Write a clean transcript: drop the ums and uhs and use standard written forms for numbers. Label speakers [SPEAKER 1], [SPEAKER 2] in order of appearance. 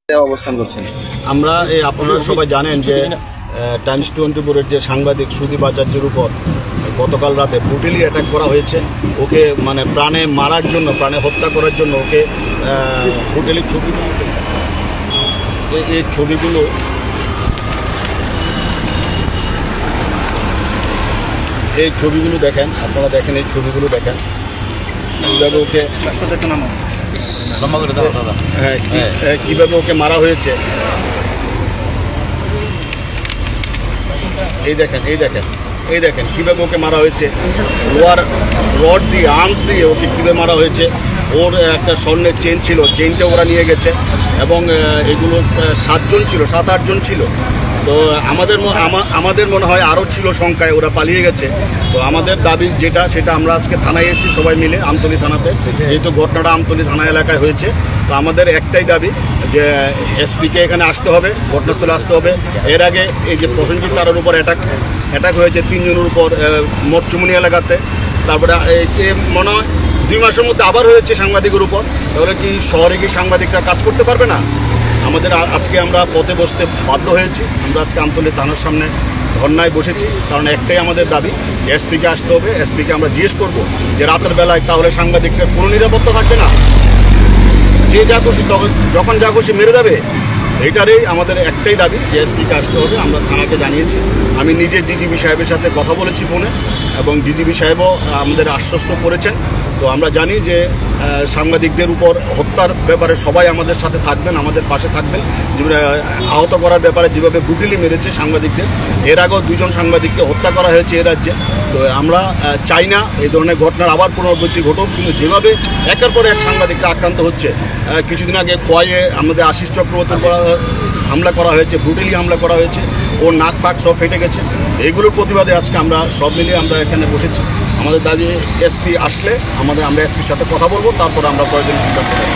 [SPEAKER 1] অবস্থান করছেন
[SPEAKER 2] আমরা আপনারা সবাই জানেন যে টাইমস 24-এর যে সাংবাদিক সুদীপ আচার্যের উপর গতকাল রাতে ব্রুটালি অ্যাটাক করা হয়েছে। ওকে মানে প্রাণে মারার জন্য, প্রাণে হত্যা করার জন্য ওকে ব্রুটালি ছবি, এই ছবিগুলো দেখেন, আপনারা দেখেন, এই ছবিগুলো দেখেন কীভাবে ওকে কীভাবে ওকে মারা হয়েছে। এই দেখেন কীভাবে ওকে মারা হয়েছে। লোয়ার রড দিয়ে, আর্মস দিয়ে ওকে কীভাবে মারা হয়েছে। ওর একটা স্বর্ণের চেন ছিল, চেনটা ওরা নিয়ে গেছে এবং এগুলো 7-8 জন ছিল। তো আমাদের মনে হয় আরও ছিল সংখ্যায়, ওরা পালিয়ে গেছে। তো আমাদের দাবি সেটা আমরা আজকে থানায় এসেছি সবাই মিলে, আমতলী থানাতে, যেহেতু ঘটনাটা আমতলী থানা এলাকায় হয়েছে। তো আমাদের একটাই দাবি যে এসপিকে এখানে আসতে হবে, ঘটনাস্থলে আসতে হবে। এর আগে এই যে প্রসেনজিৎ তারের উপর অ্যাটাক হয়েছে 3 জনের উপর মোটচুমনি এলাকাতে। তারপরে মনে হয় 2 মাসের মধ্যে আবার হয়েছে সাংবাদিকের উপর। তাহলে কি শহরে কি সাংবাদিকরা কাজ করতে পারবে না? আমাদের আজকে আমরা পথে বসতে বাধ্য হয়েছি। আমরা আজকে আমতলী থানার সামনে ধর্নায় বসেছি, কারণ একটাই আমাদের দাবি, এসপিকে আসতে হবে। এসপিকে আমরা জিজ্ঞেস করবো যে রাতের বেলায় তাহলে সাংবাদিকদের কোনো নিরাপত্তা থাকবে না, যে যা খুশি যখন যা খুশি মেরে দেবে। এইটারই আমাদের একটাই দাবি যে এসপিকে আসতে হবে। আমরা থানাকে জানিয়েছি, আমি নিজে ডিজিপি সাহেবের সাথে কথা বলেছি ফোনে, এবং ডিজিপি সাহেবও আমাদের আশ্বস্ত করেছেন। তো আমরা জানি যে সাংবাদিকদের উপর হত্যার ব্যাপারে সবাই আমাদের সাথে থাকবেন, আমাদের পাশে থাকবেন। আহত করার ব্যাপারে যেভাবে ব্রুটালি মেরেছে সাংবাদিকদের, এর আগেও 2 জন সাংবাদিককে হত্যা করা হয়েছে এ রাজ্যে। তো আমরা চাই না এই ধরনের ঘটনার আবার পুনরাবৃত্তি ঘটুক, কিন্তু যেভাবে একের পর এক সাংবাদিকরা আক্রান্ত হচ্ছে, কিছুদিন আগে খোয়াইয়ে আমাদের আশিস চক্রবর্তীর হামলা করা হয়েছে, ব্রুটালি হামলা করা হয়েছে, ওর নাক ফাঁক সব ফেটে গেছে। এগুলোর প্রতিবাদে আজকে আমরা সব মিলিয়ে আমরা এখানে বসেছি। আমাদের দাবি এসপি আসলে আমরা এসপির সাথে কথা বলবো, তারপর আমরা প্রয়োজনীয় সিদ্ধান্ত নেব।